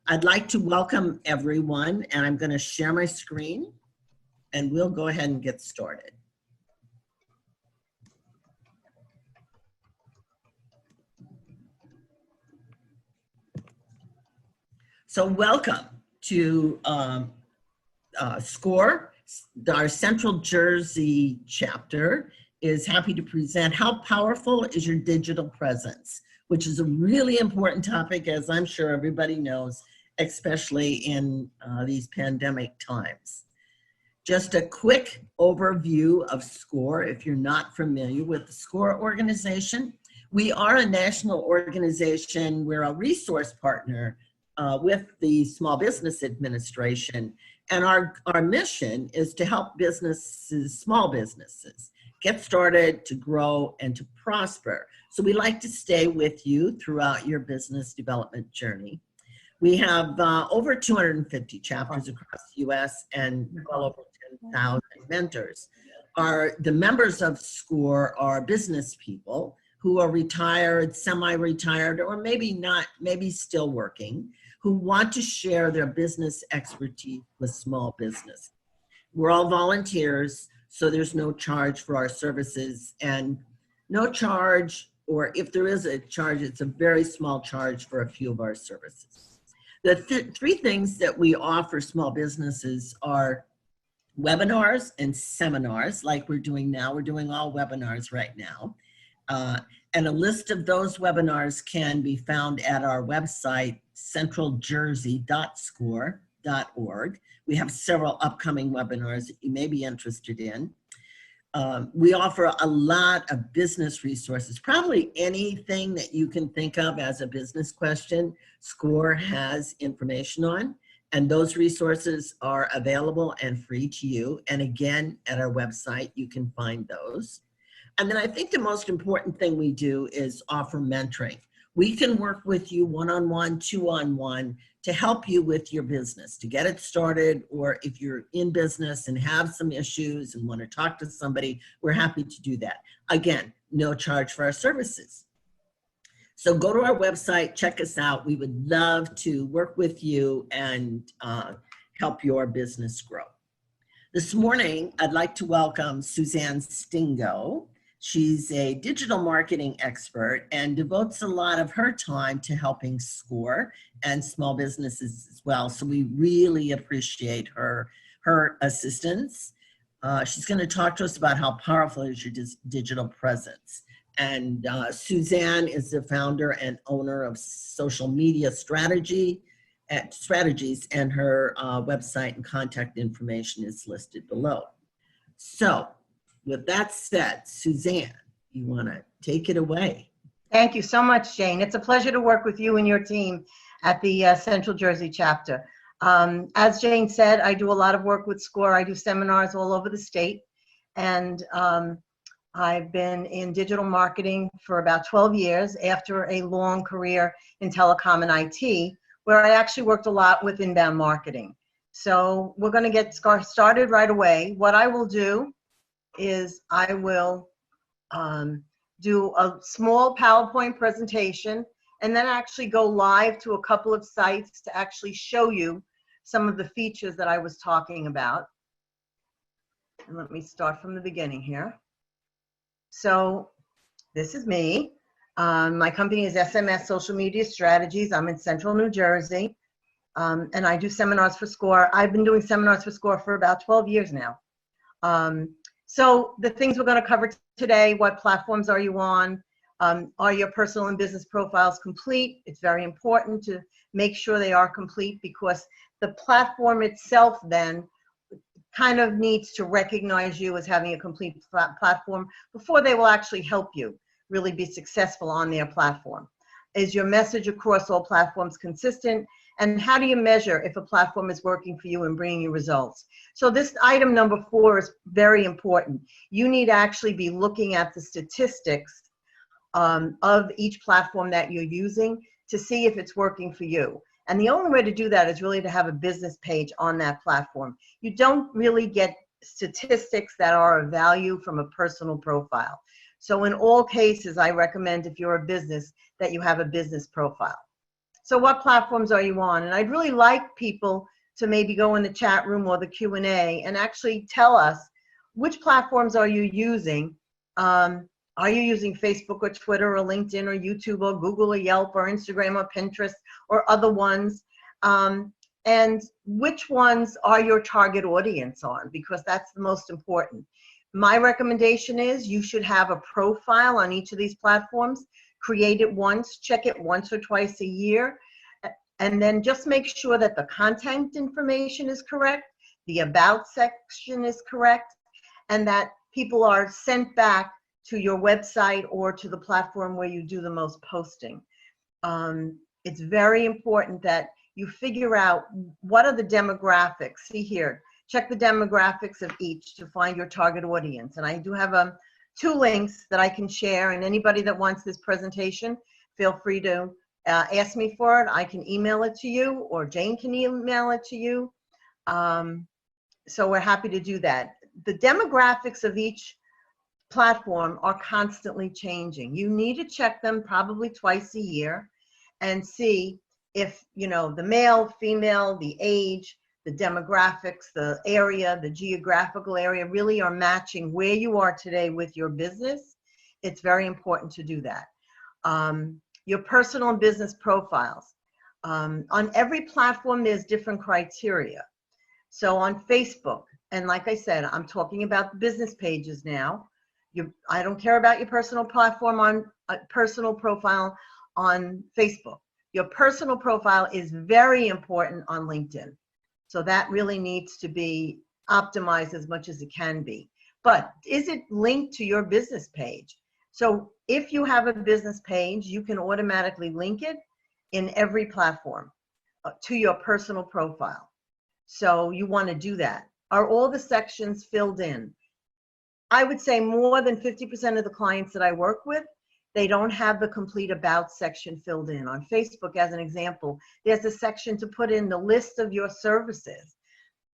I'd like to welcome everyone, and I'm going to share my screen, and we'll go ahead and get started. So welcome to SCORE. Our Central Jersey chapter is happy to present How Powerful is Your Digital Presence, which is a really important topic, as I'm sure everybody knows, especially in these pandemic times. Just a quick overview of SCORE, if you're not familiar with the SCORE organization. We are a national organization. We're a resource partner with the Small Business Administration. And our mission is to help businesses, small businesses, get started, to grow, and to prosper. So we like to stay with you throughout your business development journey. We have over 250 chapters across the U.S. and well over 10,000 mentors. The members of SCORE are business people who are retired, semi-retired, or maybe not, maybe still working, who want to share their business expertise with small business. We're all volunteers, so there's no charge for our services, and no charge, or if there is a charge, it's a very small charge for a few of our services. The three things that we offer small businesses are webinars and seminars, like we're doing now. We're doing all webinars right now. And a list of those webinars can be found at our website, centraljersey.score.org. We have several upcoming webinars that you may be interested in. We offer a lot of business resources. Probably anything that you can think of as a business question, SCORE has information on, and those resources are available and free to you. And again, at our website, you can find those. And then I think the most important thing we do is offer mentoring. We can work with you one-on-one, two-on-one to help you with your business, to get it started, or if you're in business and have some issues and want to talk to somebody, we're happy to do that. Again, no charge for our services. So go to our website, check us out. We would love to work with you and help your business grow. This morning, I'd like to welcome Suzanne Stingo. She's a digital marketing expert and devotes a lot of her time to helping SCORE and small businesses as well. So we really appreciate her assistance. She's going to talk to us about how powerful is your digital presence. And Suzanne is the founder and owner of Social Media Strategies, and her website and contact information is listed below. So, with that said, Suzanne, you want to take it away? Thank you so much, Jane. It's a pleasure to work with you and your team at the Central Jersey chapter. As Jane said, I do a lot of work with SCORE. I do seminars all over the state, and I've been in digital marketing for about 12 years after a long career in telecom and IT, where I actually worked a lot with inbound marketing. So we're going to get started right away. What I will do is I will do a small PowerPoint presentation and then actually go live to a couple of sites to actually show you some of the features that I was talking about. And let me start from the beginning here. So this is me. My company is SMS Social Media Strategies. I'm in Central New Jersey, and I do seminars for SCORE. I've been doing seminars for SCORE for about 12 years now. So the things we're going to cover today: what platforms are you on? Are your personal and business profiles complete? It's very important to make sure they are complete, because the platform itself then kind of needs to recognize you as having a complete platform before they will actually help you really be successful on their platform. Is your message across all platforms consistent? And how do you measure if a platform is working for you and bringing you results? So this item number 4 is very important. You need to actually be looking at the statistics of each platform that you're using to see if it's working for you. And the only way to do that is really to have a business page on that platform. You don't really get statistics that are of value from a personal profile. So in all cases, I recommend, if you're a business, that you have a business profile. So what platforms are you on? And I'd really like people to maybe go in the chat room or the Q&A and actually tell us which platforms are you using. Are you using Facebook or Twitter or LinkedIn or YouTube or Google or Yelp or Instagram or Pinterest or other ones? And which ones are your target audience on? Because that's the most important. My recommendation is you should have a profile on each of these platforms. Create it once, check it once or twice a year, and then just make sure that the content information is correct, the about section is correct, and that people are sent back to your website or to the platform where you do the most posting. It's very important that you figure out what are the demographics. See here, check the demographics of each to find your target audience. And I do have 2 links that I can share, and anybody that wants this presentation, feel free to ask me for it. I can email it to you, or Jane can email it to you. So we're happy to do that. The demographics of each platform are constantly changing. You need to check them probably twice a year and see if, you know, the male, female, the age, the demographics, the area, the geographical area really are matching where you are today with your business. It's very important to do that. Your personal and business profiles. On every platform, there's different criteria. So on Facebook, and like I said, I'm talking about the business pages now. I don't care about your personal platform on personal profile on Facebook. Your personal profile is very important on LinkedIn. So that really needs to be optimized as much as it can be. But is it linked to your business page? So if you have a business page, you can automatically link it in every platform to your personal profile. So you want to do that. Are all the sections filled in? I would say more than 50% of the clients that I work with, they don't have the complete about section filled in. On Facebook, as an example, there's a section to put in the list of your services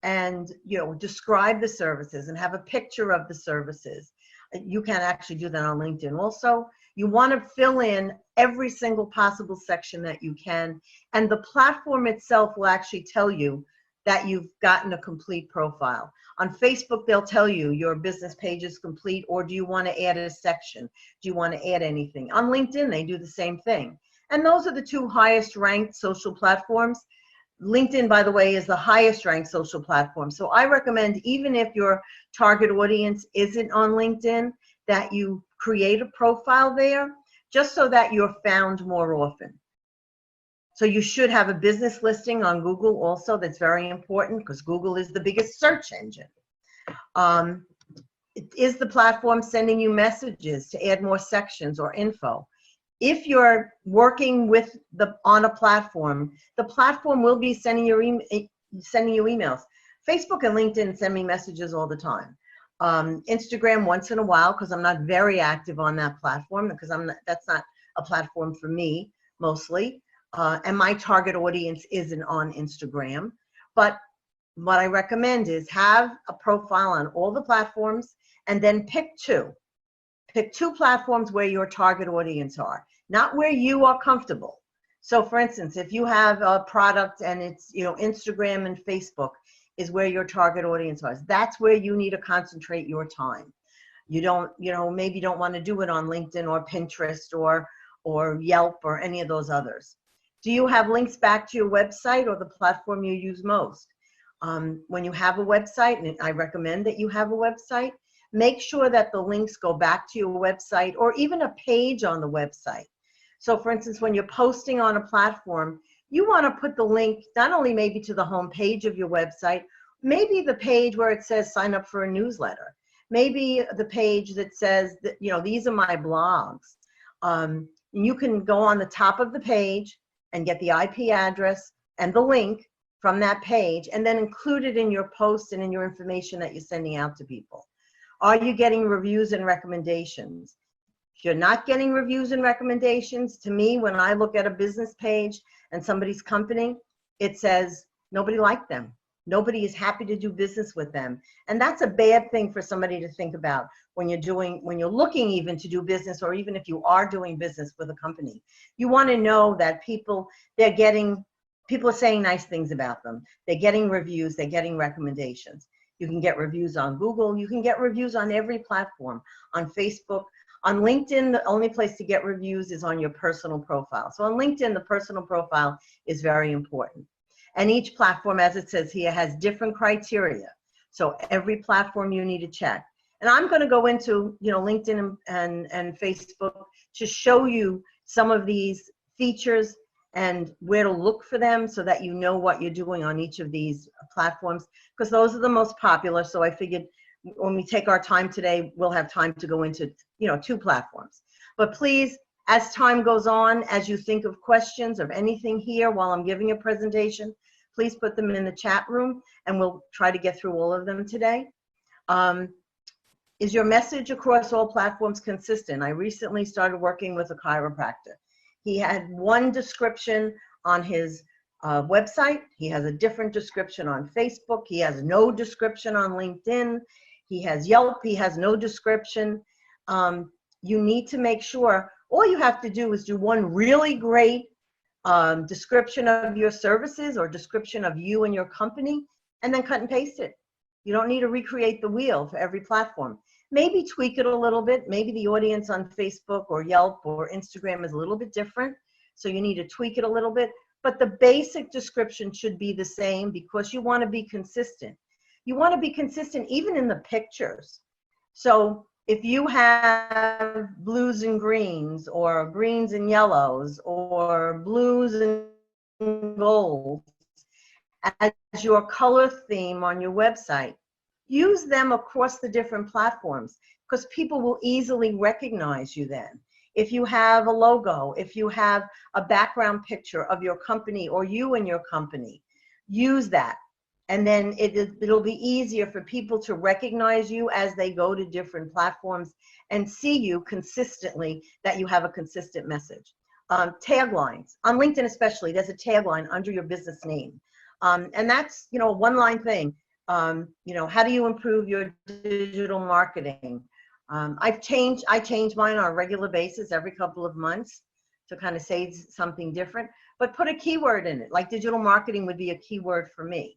and, you know, describe the services and have a picture of the services. You can actually do that on LinkedIn. Also, you want to fill in every single possible section that you can, and the platform itself will actually tell you that you've gotten a complete profile. On Facebook, they'll tell you your business page is complete, or do you want to add a section? Do you want to add anything? On LinkedIn, they do the same thing. And those are the 2 highest ranked social platforms. LinkedIn, by the way, is the highest ranked social platform. So I recommend, even if your target audience isn't on LinkedIn, that you create a profile there just so that you're found more often. So you should have a business listing on Google also. That's very important because Google is the biggest search engine. Is the platform sending you messages to add more sections or info? If you're working with on a platform, the platform will be sending you emails. Facebook and LinkedIn send me messages all the time. Instagram once in a while, because I'm not very active on that platform, because that's not a platform for me mostly. And my target audience isn't on Instagram. But what I recommend is have a profile on all the platforms and then pick 2. Pick 2 platforms where your target audience are, not where you are comfortable. So for instance, if you have a product and it's, you know, Instagram and Facebook is where your target audience is, that's where you need to concentrate your time. You don't, you know, maybe don't want to do it on LinkedIn or Pinterest or Yelp or any of those others. Do you have links back to your website or the platform you use most? When you have a website, and I recommend that you have a website, make sure that the links go back to your website or even a page on the website. So for instance, when you're posting on a platform, you want to put the link not only maybe to the home page of your website, maybe the page where it says sign up for a newsletter, maybe the page that says that, you know, these are my blogs. You can go on the top of the page and get the IP address and the link from that page and then include it in your post and in your information that you're sending out to people. Are you getting reviews and recommendations? If you're not getting reviews and recommendations, to me, when I look at a business page and somebody's company, it says nobody liked them. Nobody is happy to do business with them. And that's a bad thing for somebody to think about when you're looking even to do business, or even if you are doing business with a company. You want to know that people are saying nice things about them. They're getting reviews, they're getting recommendations. You can get reviews on Google, you can get reviews on every platform, on Facebook. On LinkedIn, the only place to get reviews is on your personal profile. So on LinkedIn, the personal profile is very important. And each platform, as it says here, has different criteria. So every platform you need to check. And I'm going to go into, LinkedIn and Facebook to show you some of these features and where to look for them, so that you know what you're doing on each of these platforms, because those are the most popular. So I figured when we take our time today, we'll have time to go into, 2 platforms. But please, as time goes on, as you think of questions of anything here while I'm giving a presentation, please put them in the chat room and we'll try to get through all of them today. Is your message across all platforms consistent? I recently started working with a chiropractor. He had one description on his website. He has a different description on Facebook. He has no description on LinkedIn. He has Yelp. He has no description. You need to make sure, all you have to do is do one really great description of your services or description of you and your company, and then cut and paste it. You don't need to recreate the wheel for every platform. Maybe tweak it a little bit. Maybe the audience on Facebook or Yelp or Instagram is a little bit different, so you need to tweak it a little bit. But the basic description should be the same, because you want to be consistent. You want to be consistent even in the pictures. So if you have blues and greens, or greens and yellows, or blues and golds as your color theme on your website, use them across the different platforms, because people will easily recognize you then. If you have a logo, if you have a background picture of your company or you and your company, use that. And then it'll be easier for people to recognize you as they go to different platforms and see you consistently, that you have a consistent message. Taglines. On LinkedIn especially, there's a tagline under your business name. And that's, a one-line thing. How do you improve your digital marketing? I change mine on a regular basis every couple of months to kind of say something different, but put a keyword in it. Like digital marketing would be a keyword for me.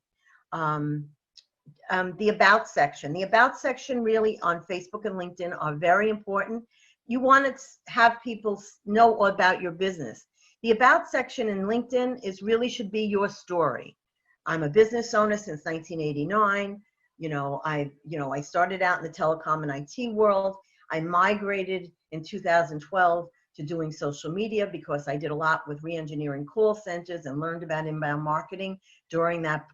The about section. The about section really on Facebook and LinkedIn are very important. You want to have people know about your business. The about section in LinkedIn should be your story. I'm a business owner since 1989. I started out in the telecom and IT world. I migrated in 2012 to doing social media, because I did a lot with re-engineering call centers and learned about inbound marketing during that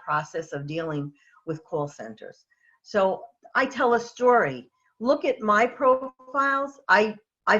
process of dealing with call centers. So I tell a story. Look at my profiles. I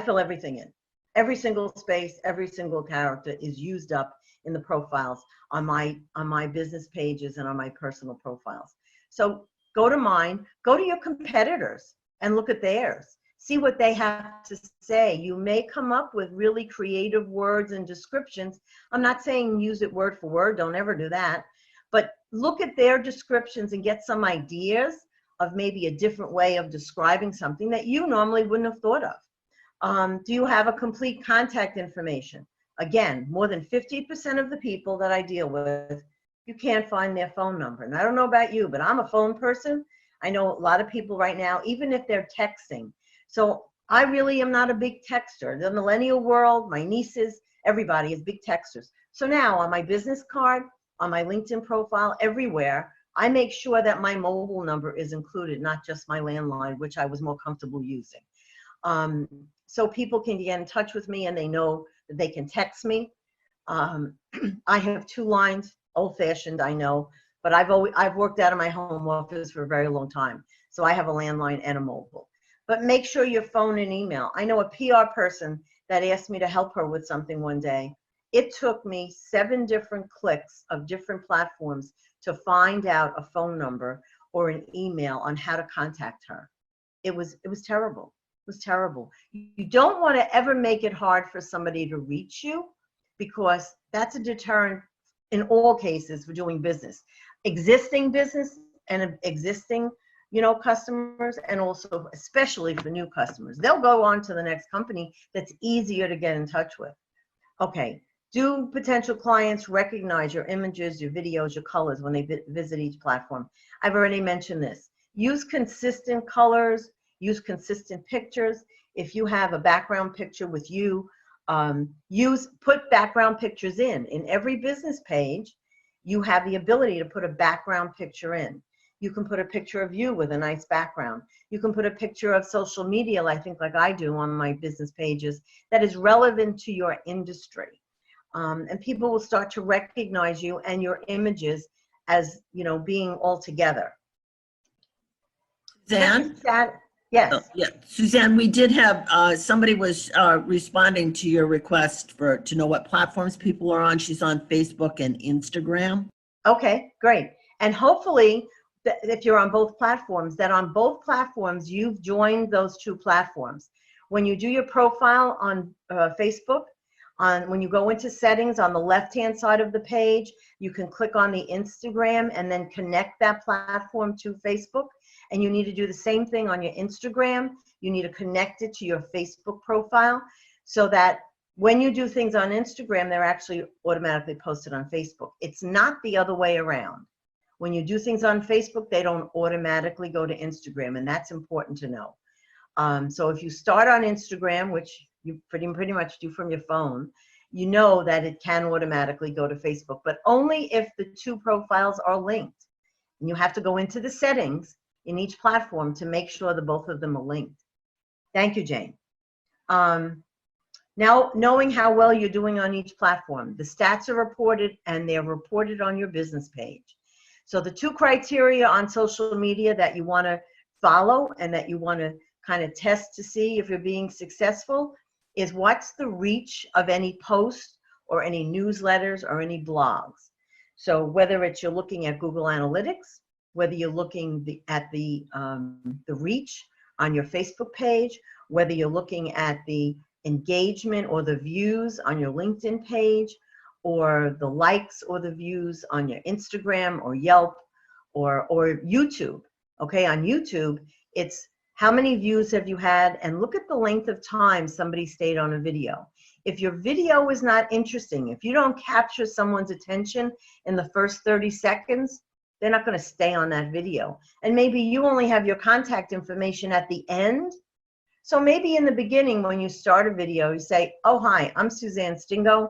fill everything in. Every single space, every single character is used up in the profiles on my business pages and on my personal profiles. So go to mine, go to your competitors and look at theirs. See what they have to say. You may come up with really creative words and descriptions. I'm not saying use it word for word, don't ever do that. But look at their descriptions and get some ideas of maybe a different way of describing something that you normally wouldn't have thought of. Do you have a complete contact information? Again, more than 50% of the people that I deal with, you can't find their phone number. And I don't know about you, but I'm a phone person. I know a lot of people right now, even if they're texting. So I really am not a big texter. The millennial world, my nieces, everybody is big texters. So now on my business card, on my LinkedIn profile, everywhere, I make sure that my mobile number is included, not just my landline, which I was more comfortable using. So people can get in touch with me and they know that they can text me. I have 2 lines, old-fashioned, I know, but I've worked out of my home office for a very long time. So I have a landline and a mobile. But make sure your phone and email. I know a PR person that asked me to help her with something one day. It took me 7 different clicks of different platforms to find out a phone number or an email on how to contact her. It was terrible. It was terrible. You don't want to ever make it hard for somebody to reach you, because that's a deterrent in all cases for doing business. existing business and existing, customers, and also especially for new customers. They'll go on to the next company that's easier to get in touch with. Okay, do potential clients recognize your images, your videos, your colors when they visit each platform? I've already mentioned this. Use consistent colors, use consistent pictures. If you have a background picture with you, put background pictures in. In every business page, you have the ability to put a background picture in. You can put a picture of you with a nice background. You can put a picture of social media, I think like I do on my business pages, that is relevant to your industry. And people will start to recognize you and your images as, being all together. Suzanne? Yes. Oh, yeah, Suzanne, we did have, somebody was responding to your request to know what platforms people are on. She's on Facebook and Instagram. Okay, great. And hopefully, if you're on both platforms, that on both platforms, you've joined those two platforms. When you do your profile on Facebook, when you go into settings on the left-hand side of the page, you can click on the Instagram and then connect that platform to Facebook. And you need to do the same thing on your Instagram. You need to connect it to your Facebook profile so that when you do things on Instagram, they're actually automatically posted on Facebook. It's not the other way around. When you do things on Facebook, they don't automatically go to Instagram, and that's important to know. So if you start on Instagram, which you pretty much do from your phone, you know that it can automatically go to Facebook, but only if the two profiles are linked. And you have to go into the settings in each platform to make sure that both of them are linked. Thank you, Jane. Now, knowing how well you're doing on each platform, the stats are reported and they're reported on your business page. So the two criteria on social media that you want to follow and that you want to kind of test to see if you're being successful is what's the reach of any post or any newsletters or any blogs. So whether it's you're looking at Google Analytics, whether you're looking at the reach on your Facebook page, whether you're looking at the engagement or the views on your LinkedIn page, or the likes or the views on your Instagram or Yelp or YouTube. Okay, on YouTube, it's how many views have you had, and look at the length of time somebody stayed on a video. If your video is not interesting, if you don't capture someone's attention in the first 30 seconds, they're not going to stay on that video. And maybe you only have your contact information at the end. So maybe in the beginning when you start a video, you say, oh, hi, I'm Suzanne Stingo.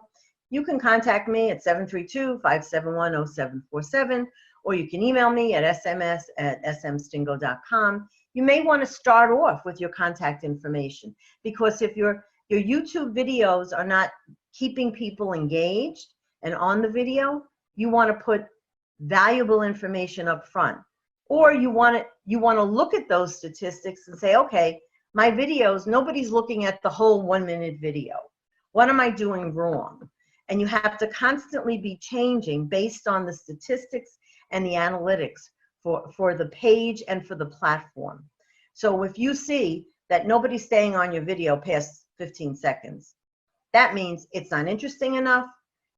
You can contact me at 732-571-0747, or you can email me at sms@smstingo.com. You may want to start off with your contact information, because if your YouTube videos are not keeping people engaged and on the video, you want to put valuable information up front. Or you want to look at those statistics and say, okay, my videos, nobody's looking at the whole 1-minute video. What am I doing wrong? And you have to constantly be changing based on the statistics and the analytics for the page and for the platform. So if you see that nobody's staying on your video past 15 seconds, that means it's not interesting enough,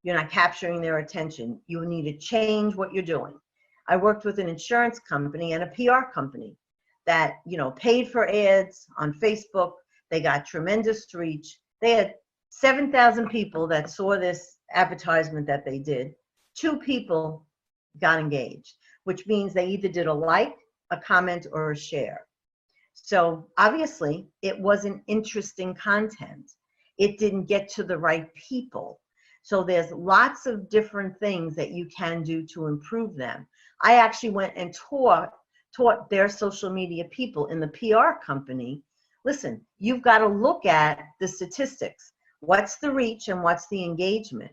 you're not capturing their attention. You need to change what you're doing. I worked with an insurance company and a PR company that, paid for ads on Facebook. They got tremendous reach. They had 7,000 people that saw this advertisement that they did. 2 people got engaged, which means they either did a like, a comment, or a share. So obviously it wasn't interesting content. It didn't get to the right people. So there's lots of different things that you can do to improve them. I actually went and taught their social media people in the PR company, listen, you've got to look at the statistics. What's the reach and what's the engagement?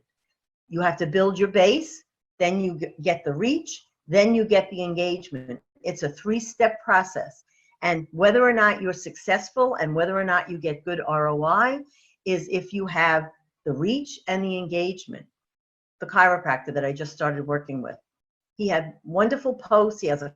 You have to build your base, then you get the reach, then you get the engagement. It's a 3-step process. And whether or not you're successful and whether or not you get good ROI is if you have the reach and the engagement. The chiropractor that I just started working with, he had wonderful posts. He has a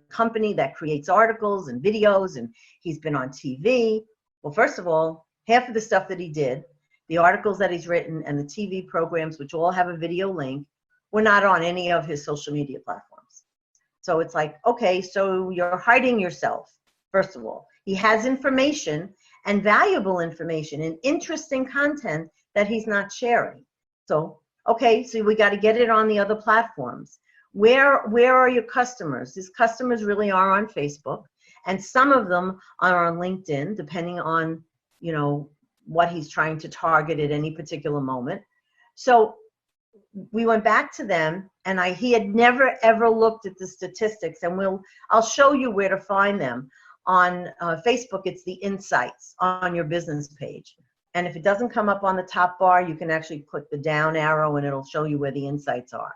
company that creates articles and videos, and he's been on TV. Well, first of all, half of the stuff that he did, the articles that he's written and the TV programs, which all have a video link, were not on any of his social media platforms. So it's like, okay, so you're hiding yourself, first of all. He has information and valuable information and interesting content that he's not sharing. So, okay, so we got to get it on the other platforms. Where are your customers? His customers really are on Facebook, and some of them are on LinkedIn, depending on, you know, what he's trying to target at any particular moment. So we went back to them, and he had never ever looked at the statistics, and I'll show you where to find them. On Facebook, it's the insights on your business page. And if it doesn't come up on the top bar, you can actually click the down arrow and it'll show you where the insights are.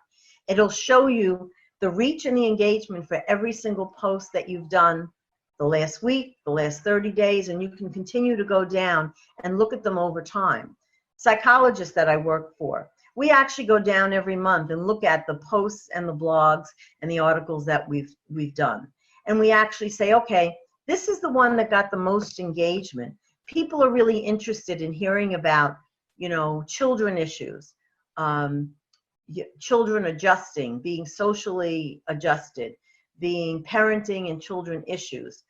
It'll show you the reach and the engagement for every single post that you've done the last week, the last 30 days, and you can continue to go down and look at them over time. Psychologists that I work for, we actually go down every month and look at the posts and the blogs and the articles that we've done. And we actually say, okay, this is the one that got the most engagement. People are really interested in hearing about, you know, children issues, children adjusting, being socially adjusted, being parenting and children issues,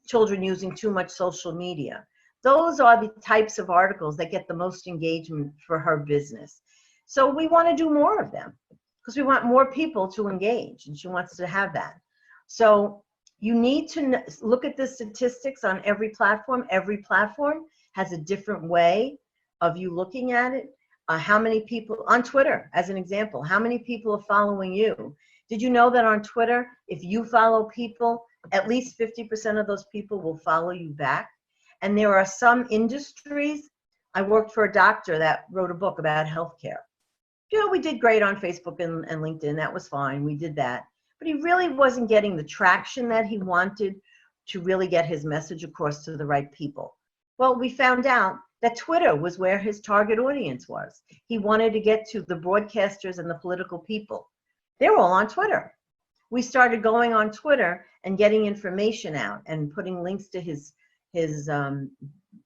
children using too much social media. Those are the types of articles that get the most engagement for her business. So we want to do more of them because we want more people to engage, and she wants to have that. So you need to look at the statistics on every platform. Every platform has a different way of you looking at it. How many people on Twitter, as an example, how many people are following you? Did you know that on Twitter, if you follow people, at least 50% of those people will follow you back? And there are some industries. I worked for a doctor that wrote a book about healthcare. You know, we did great on Facebook and LinkedIn. That was fine. We did that. But he really wasn't getting the traction that he wanted to really get his message across to the right people. Well, we found out that Twitter was where his target audience was. He wanted to get to the broadcasters and the political people. They were all on Twitter. We started going on Twitter and getting information out and putting links to his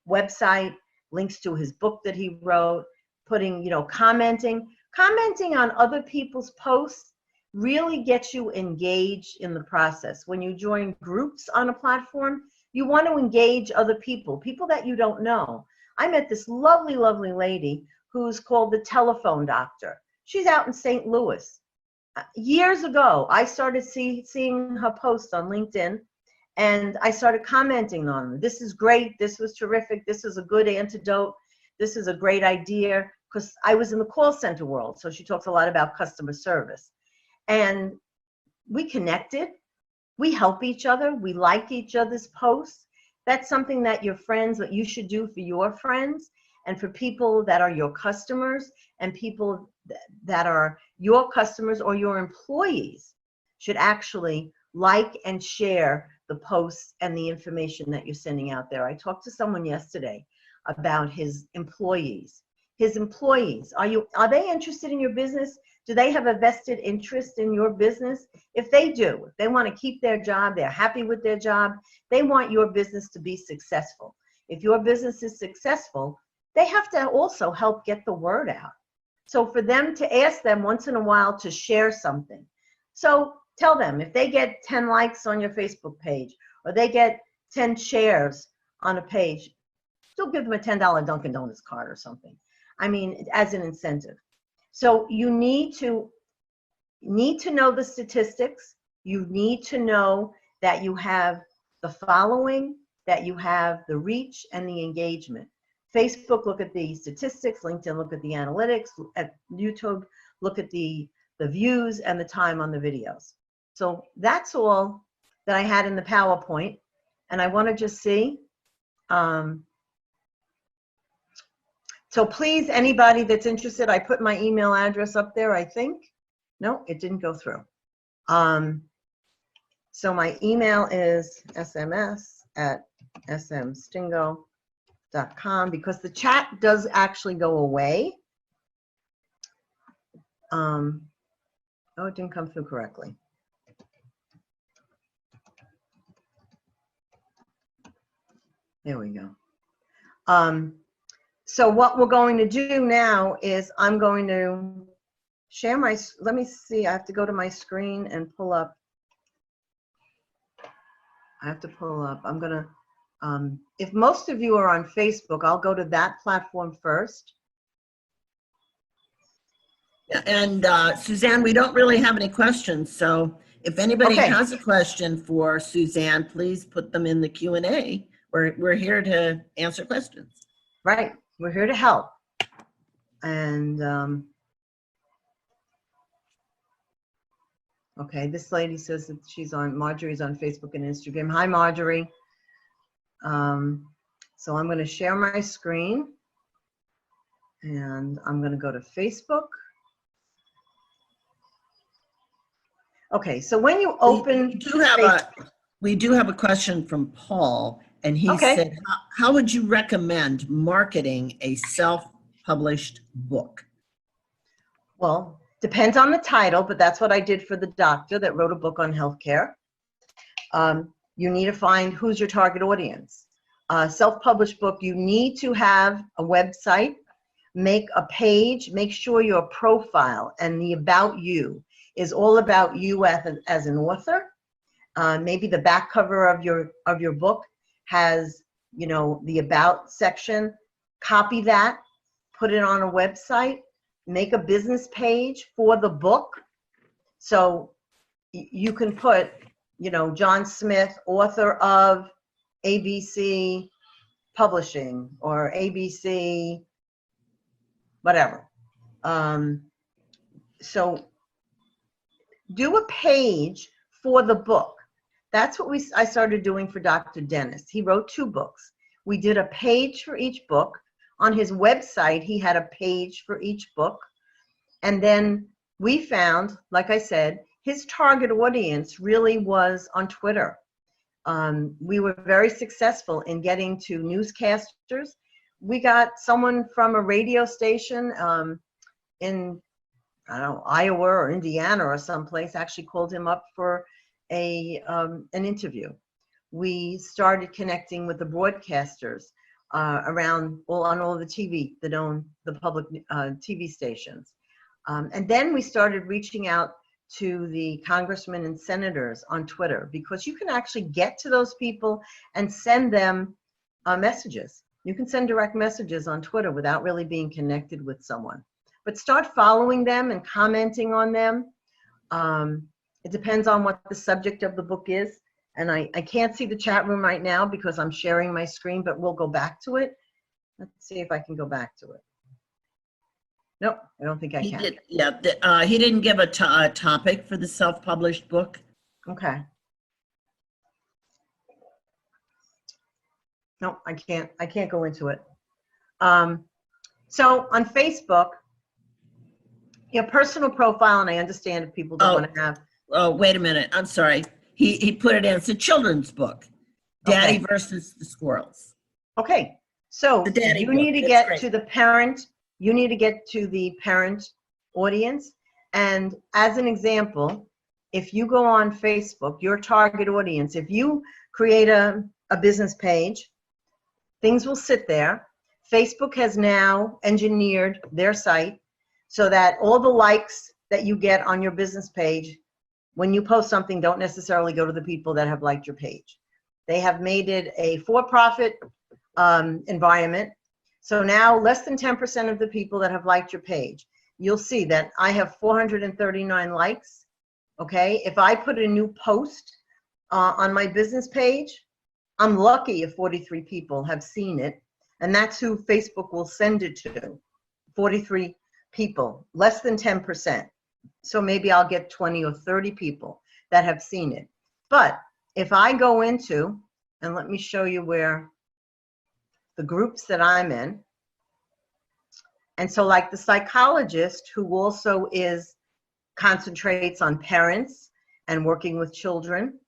website, links to his book that he wrote, putting, you know, commenting on other people's posts really gets you engaged in the process. When you join groups on a platform, you want to engage other people that you don't know. I met this lovely, lovely lady who's called the telephone doctor. She's out in St. Louis. Years ago, I started seeing her posts on LinkedIn, and I started commenting on them. This is great. This was terrific. This is a good antidote. This is a great idea, because I was in the call center world, so she talks a lot about customer service. And we connected, we help each other, we like each other's posts. That's something that your friends, that you should do for your friends and for people that are your customers, and people that are your customers or your employees should actually like and share the posts and the information that you're sending out there. I talked to someone yesterday about his employees. His employees, are they interested in your business? Do they have a vested interest in your business? If they do, if they want to keep their job, they're happy with their job, they want your business to be successful. If your business is successful, they have to also help get the word out. So for them to ask them once in a while to share something. So tell them, if they get 10 likes on your Facebook page, or they get 10 shares on a page, still give them a $10 Dunkin' Donuts card or something. I mean, as an incentive. So you need to know the statistics. You need to know that you have the following, that you have the reach and the engagement. Facebook, look at the statistics. LinkedIn, look at the analytics. At YouTube, look at the views and the time on the videos. So that's all that I had in the PowerPoint. And I want to just see. So please, anybody that's interested, I put my email address up there, I think. No, it didn't go through. So my email is sms@smstingo.com, because the chat does actually go away. Oh, it didn't come through correctly. There we go. So what we're going to do now is I'm going to share my, let me see, I have to go to my screen and pull up I have to pull up. I'm going to, if most of you are on Facebook, I'll go to that platform first. Yeah, and Suzanne, we don't really have any questions, so if anybody Okay. has a question for Suzanne, please put them in the Q&A. We're here to answer questions. Right. We're here to help. And okay, this lady says that Marjorie's on Facebook and Instagram. Hi, Marjorie. So I'm going to share my screen, and I'm going to go to Facebook. Okay, so when you open, we do have a question from Paul, and he said, how would you recommend marketing a self-published book? Well, depends on the title, but that's what I did for the doctor that wrote a book on healthcare. You need to find who's your target audience. Self-published book, you need to have a website, make a page, make sure your profile and the about you is all about you as an author. Maybe the back cover of your book has, you know, the about section. Copy that, put it on a website, make a business page for the book. So you can put, you know, John Smith, author of ABC Publishing or ABC whatever. So do a page for the book. That's what I started doing for Dr. Dennis. He wrote 2 books. We did a page for each book. On his website, he had a page for each book. And then we found, like I said, his target audience really was on Twitter. We were very successful in getting to newscasters. We got someone from a radio station in, I don't know, Iowa or Indiana or someplace, actually called him up for an interview. We started connecting with the broadcasters around on all the TV that own the public TV stations. And then we started reaching out to the congressmen and senators on Twitter, because you can actually get to those people and send them messages. You can send direct messages on Twitter without really being connected with someone. But start following them and commenting on them. It depends on what the subject of the book is. And I can't see the chat room right now because I'm sharing my screen, but we'll go back to it. Let's see if I can go back to it. Nope, I don't think I can. He didn't give a topic for the self-published book. Okay. No, I can't go into it. So on Facebook, your personal profile, and I understand if people don't want to have. Oh, wait a minute. I'm sorry. He put it in. It's a children's book. Daddy versus the Squirrels. Okay. So you need to get to the parent. You need to get to the parent audience. And as an example, if you go on Facebook, your target audience, if you create a business page, things will sit there. Facebook has now engineered their site so that all the likes that you get on your business page, when you post something, don't necessarily go to the people that have liked your page. They have made it a for-profit environment. So now less than 10% of the people that have liked your page, you'll see that I have 439 likes. Okay, if I put a new post on my business page, I'm lucky if 43 people have seen it, and that's who Facebook will send it to, 43 people, less than 10%. So maybe I'll get 20 or 30 people that have seen it. But if I go into, and let me show you where the groups that I'm in, and so like the psychologist who also concentrates on parents and working with children,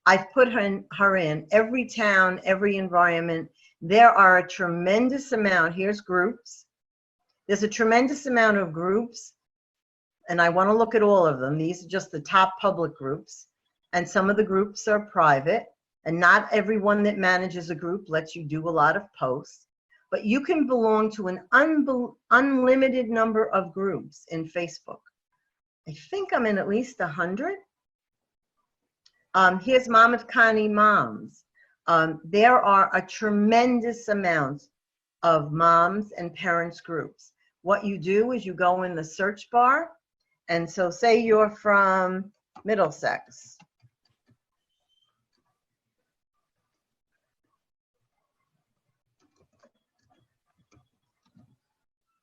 I've put her in every town, every environment. There are a tremendous amount, here's groups. There's a tremendous amount of groups, and I want to look at all of them. These are just the top public groups, and some of the groups are private, and not everyone that manages a group lets you do a lot of posts, but you can belong to an unlimited number of groups in Facebook. I think I'm in at least 100. Here's Monmouth County Moms. There are a tremendous amount of moms and parents groups. What you do is you go in the search bar, and so say you're from Middlesex.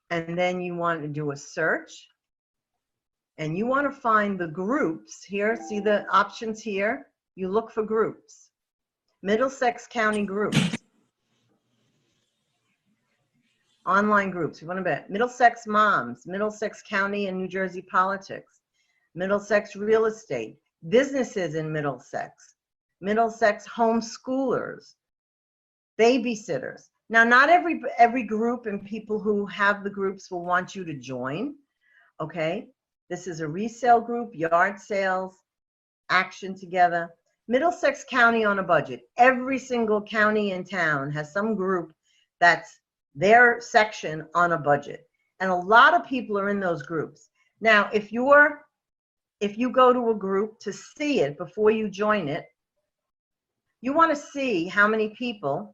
And then you want to do a search, and you want to find the groups here. See the options here? You look for groups. Middlesex County groups. Online groups. We want to bet Middlesex Moms, Middlesex County and New Jersey Politics, Middlesex Real Estate, businesses in Middlesex, Middlesex homeschoolers, babysitters. Now, not every group and people who have the groups will want you to join, okay? This is a resale group, yard sales, action together. Middlesex County on a budget. Every single county and town has some group that's their section on a budget. And a lot of people are in those groups. Now, if you go to a group to see it before you join it, you want to see how many people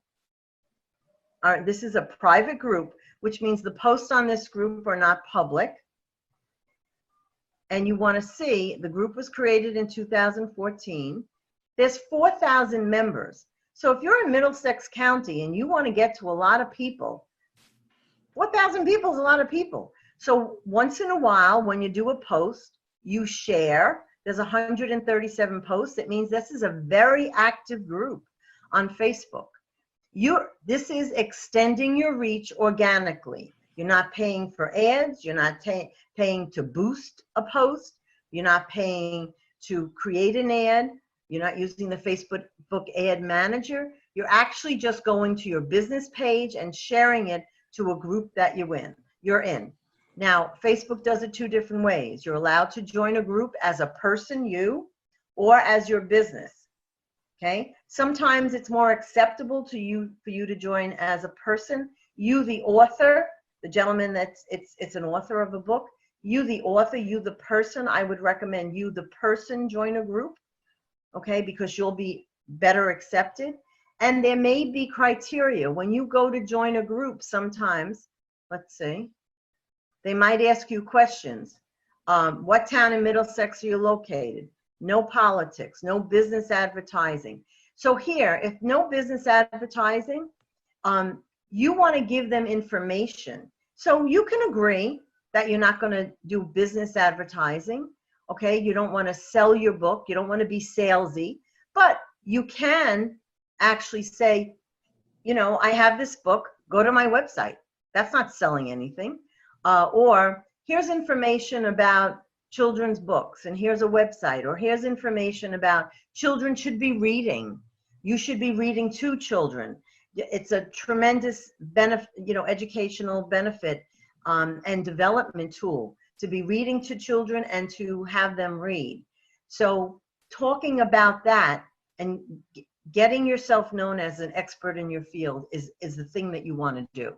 are. This is a private group, which means the posts on this group are not public. And you want to see, the group was created in 2014. There's 4,000 members. So if you're in Middlesex County and you want to get to a lot of people, 4,000 people is a lot of people. So once in a while, when you do a post, you share. There's 137 posts. It means this is a very active group on Facebook. This is extending your reach organically. You're not paying for ads. You're not paying to boost a post. You're not paying to create an ad. You're not using the Facebook ad manager. You're actually just going to your business page and sharing it to a group that you're in. Now, Facebook does it two different ways. You're allowed to join a group as a person, you, or as your business. Okay? Sometimes it's more acceptable for you to join as a person. You, the author, the gentleman it's an author of a book. You, the author, you, the person, I would recommend you, the person, join a group. Okay? Because you'll be better accepted. And there may be criteria. When you go to join a group, sometimes, let's see, they might ask you questions. What town in Middlesex are you located? No politics, no business advertising. So here, if no business advertising, you want to give them information. So you can agree that you're not going to do business advertising, okay? You don't want to sell your book. You don't want to be salesy, but you can actually say, you know, I have this book, go to my website. That's not selling anything. Or here's information about children's books, and here's a website, or here's information about children should be reading. You should be reading to children. It's a tremendous benefit, educational benefit and development tool to be reading to children and to have them read. So talking about that and getting yourself known as an expert in your field is the thing that you want to do.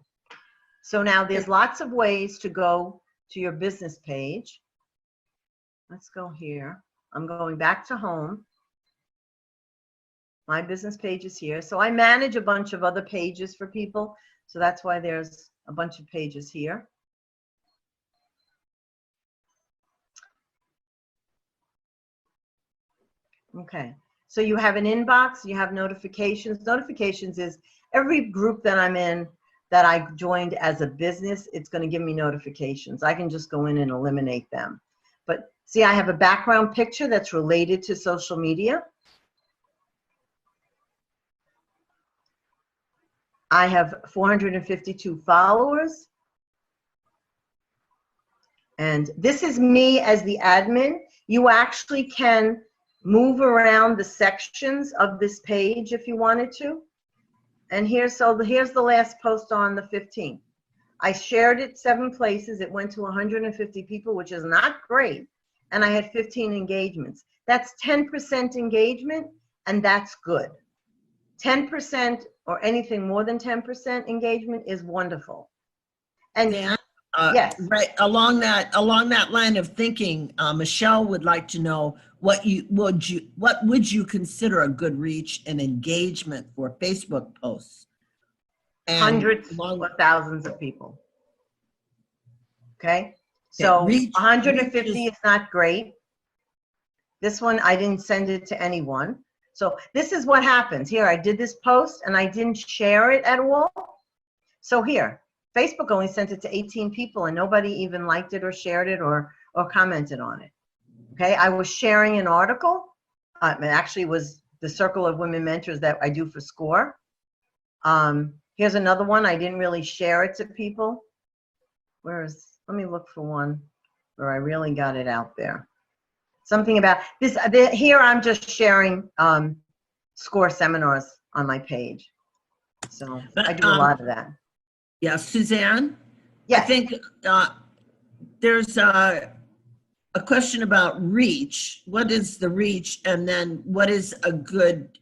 So now there's lots of ways to go to your business page. Let's go here. I'm going back to home. My business page is here. So I manage a bunch of other pages for people. So that's why there's a bunch of pages here. Okay. So you have an inbox, you have notifications. Notifications is every group that I'm in that I joined as a business, it's going to give me notifications. I can just go in and eliminate them. But see, I have a background picture that's related to social media. I have 452 followers. And this is me as the admin. You actually can move around the sections of this page if you wanted to. And here's the last post on the 15th. I shared it 7 places. It went to 150 people, which is not great. And I had 15 engagements. That's 10% engagement, and that's good. 10% or anything more than 10% engagement is wonderful. And Dan, Yes. Right along that line of thinking, Michelle would like to know what would you consider a good reach and engagement for Facebook posts? And Hundreds or thousands of people. Okay. okay, So reach 150 is is not great. This one, I didn't send it to anyone. So this is what happens. Here, I did this post and I didn't share it at all. So here, Facebook only sent it to 18 people and nobody even liked it or shared it or commented on it. Okay, I was sharing an article. It actually was the Circle of Women Mentors that I do for SCORE. Here's another one. I didn't really share it to people. Let me look for one where I really got it out there. Something about this. Here I'm just sharing SCORE seminars on my page. So I do a lot of that. Yeah, Suzanne? Yes. I think there's a question about reach. What is the reach? And then what is a good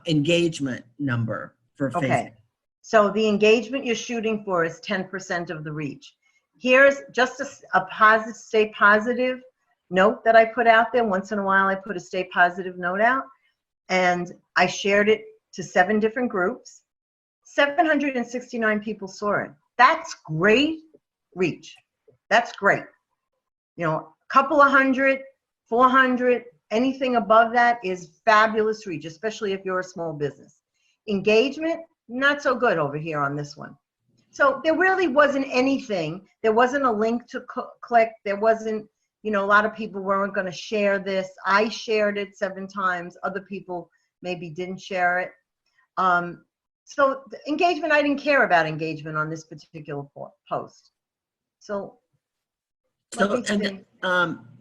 engagement number for Facebook? Okay. So the engagement you're shooting for is 10% of the reach. Here's just a positive, stay positive note that I put out there. Once in a while, I put a stay positive note out. And I shared it to 7 different groups. 769 people saw it. That's great reach. That's great. You know, a couple of hundred, 400, anything above that is fabulous reach, especially if you're a small business. Engagement, not so good over here on this one. So there really wasn't anything. There wasn't a link to click. There wasn't, you know, a lot of people weren't going to share this. I shared it 7 times. Other people maybe didn't share it. So the engagement, I didn't care about engagement on this particular post. So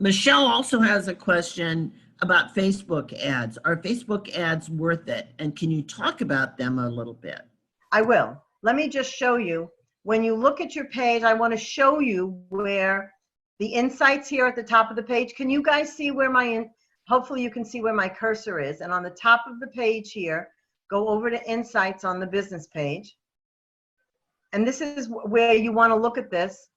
Michelle also has a question about Facebook ads. Are Facebook ads worth it? And can you talk about them a little bit? I will. Let me just show you. When you look at your page, I want to show you where the insights here at the top of the page. Can you guys see where hopefully you can see where my cursor is. And on the top of the page here, go over to insights on the business page. And this is where you want to look at this.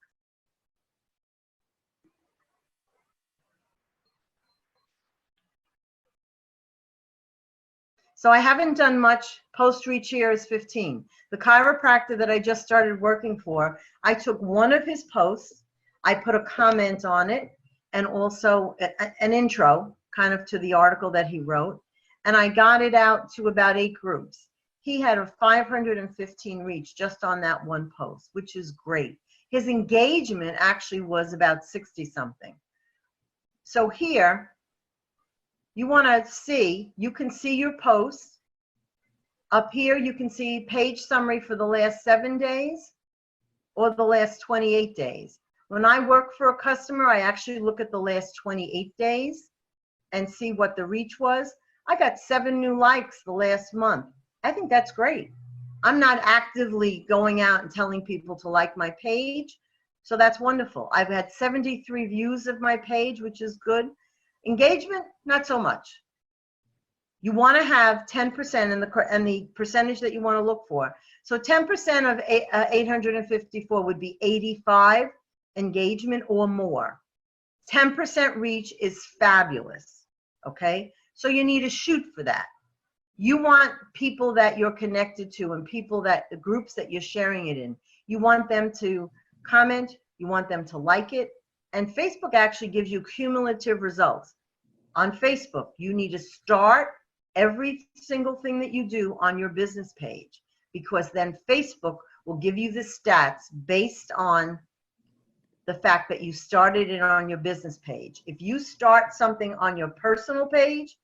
So I haven't done much. Post reach here is 15. The chiropractor that I just started working for, I took one of his posts, I put a comment on it, and also an intro kind of to the article that he wrote, and I got it out to about 8 groups. He had a 515 reach just on that one post, which is great. His engagement actually was about 60 something. So here, you want to see, you can see your posts. Up here, you can see page summary for the last 7 days or the last 28 days. When I work for a customer, I actually look at the last 28 days and see what the reach was. I got 7 new likes the last month. I think that's great. I'm not actively going out and telling people to like my page, so that's wonderful. I've had 73 views of my page, which is good. Engagement, not so much. You want to have 10% and the percentage that you want to look for. So 10% of 854 would be 85 engagement or more. 10% reach is fabulous, okay? So you need to shoot for that. You want people that you're connected to and people that the groups that you're sharing it in. You want them to comment, you want them to like it, and Facebook actually gives you cumulative results. On Facebook, you need to start every single thing that you do on your business page, because then Facebook will give you the stats based on the fact that you started it on your business page. If you start something on your personal page,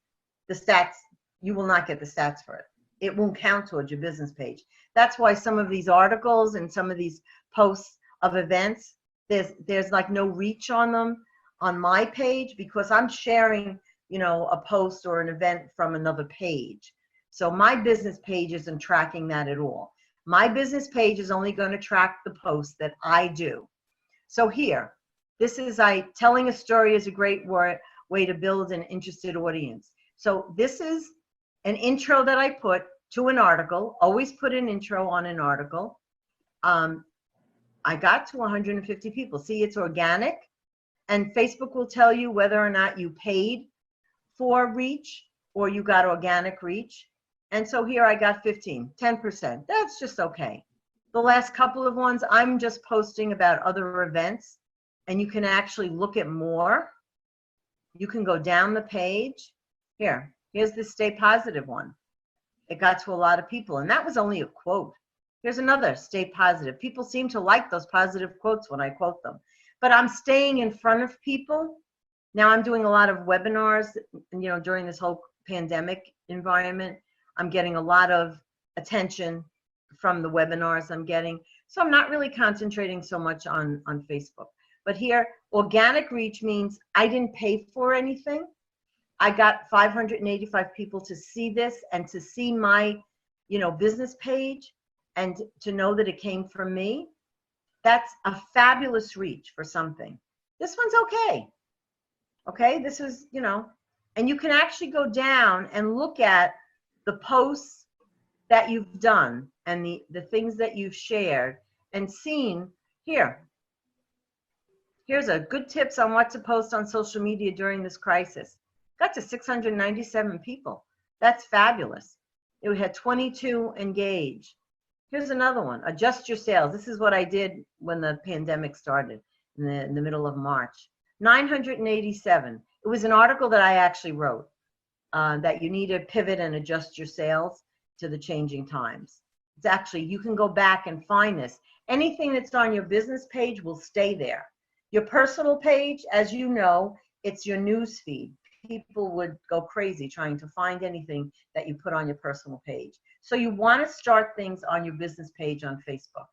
the stats, you will not get the stats for it. It won't count towards your business page. That's why some of these articles and some of these posts of events, there's like no reach on them on my page, because I'm sharing, you know, a post or an event from another page. So my business page isn't tracking that at all. My business page is only going to track the posts that I do. So here, this is telling a story is a great way to build an interested audience. So this is an intro that I put to an article. Always put an intro on an article. I got to 150 people. See, it's organic, and Facebook will tell you whether or not you paid for reach or you got organic reach. And so here I got 10%. That's just okay. The last couple of ones, I'm just posting about other events, and you can actually look at more. You can go down the page. Here's the Stay Positive one. It got to a lot of people, and that was only a quote. Here's another, Stay Positive. People seem to like those positive quotes when I quote them. But I'm staying in front of people. Now I'm doing a lot of webinars, during this whole pandemic environment. I'm getting a lot of attention from the webinars I'm getting. So I'm not really concentrating so much on Facebook. But here, organic reach means I didn't pay for anything. I got 585 people to see this and to see my, business page and to know that it came from me. That's a fabulous reach for something. This one's okay. Okay, this is, and you can actually go down and look at the posts that you've done and the things that you've shared and seen here. Here's a good tips on what to post on social media during this crisis. Got to 697 people. That's fabulous. We had 22 engage. Here's another one, adjust your sales. This is what I did when the pandemic started in the middle of March. 987. It was an article that I actually wrote, that you need to pivot and adjust your sales to the changing times. It's actually, you can go back and find this. Anything that's on your business page will stay there. Your personal page, as you know, it's your news feed. People would go crazy trying to find anything that you put on your personal page. So you want to start things on your business page on Facebook.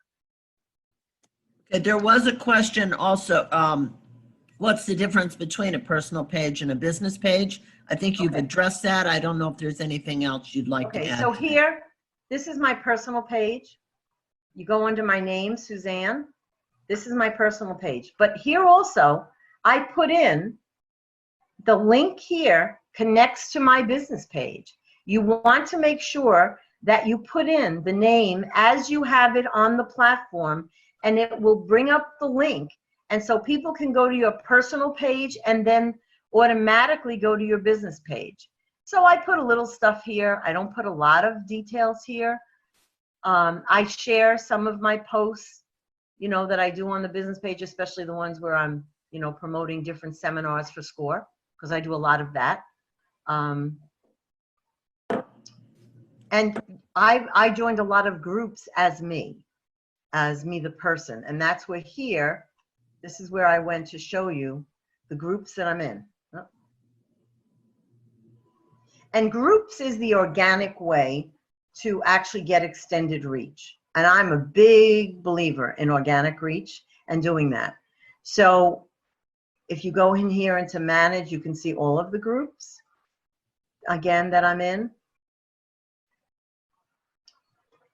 Okay, there was a question also, what's the difference between a personal page and a business page? I think you've addressed that. I don't know if there's anything else you'd like to add. So here, this is my personal page. You go under my name, Suzanne. This is my personal page. But here also, I put in the link here connects to my business page. You want to make sure that you put in the name as you have it on the platform, and it will bring up the link. And so people can go to your personal page and then automatically go to your business page. So I put a little stuff here. I don't put a lot of details here. I share some of my posts, that I do on the business page, especially the ones where I'm, promoting different seminars for SCORE, because I do a lot of that. And I joined a lot of groups as me the person. And that's where here, this is where I went to show you the groups that I'm in. And groups is the organic way to actually get extended reach. And I'm a big believer in organic reach and doing that. So if you go in here into manage, you can see all of the groups, again, that I'm in.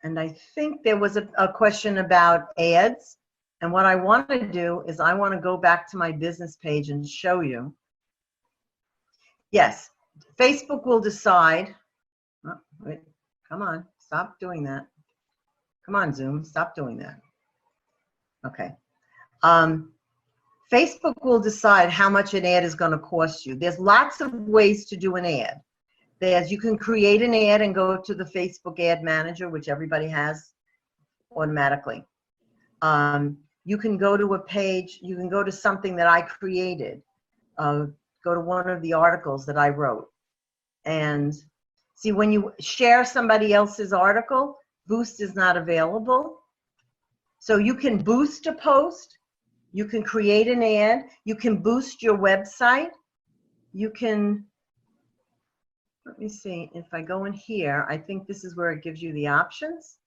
And I think there was a question about ads. And what I want to do is I want to go back to my business page and show you. Yes, Facebook will decide. Oh, wait, come on, stop doing that. Come on, Zoom, stop doing that. Okay. Facebook will decide how much an ad is going to cost you. There's lots of ways to do an ad. You can create an ad and go to the Facebook ad manager, which everybody has automatically. You can go to a page, you can go to something that I created, go to one of the articles that I wrote. And see, when you share somebody else's article, Boost is not available. So you can boost a post, you can create an ad, you can boost your website, you can, let me see, if I go in here, I think this is where it gives you the options.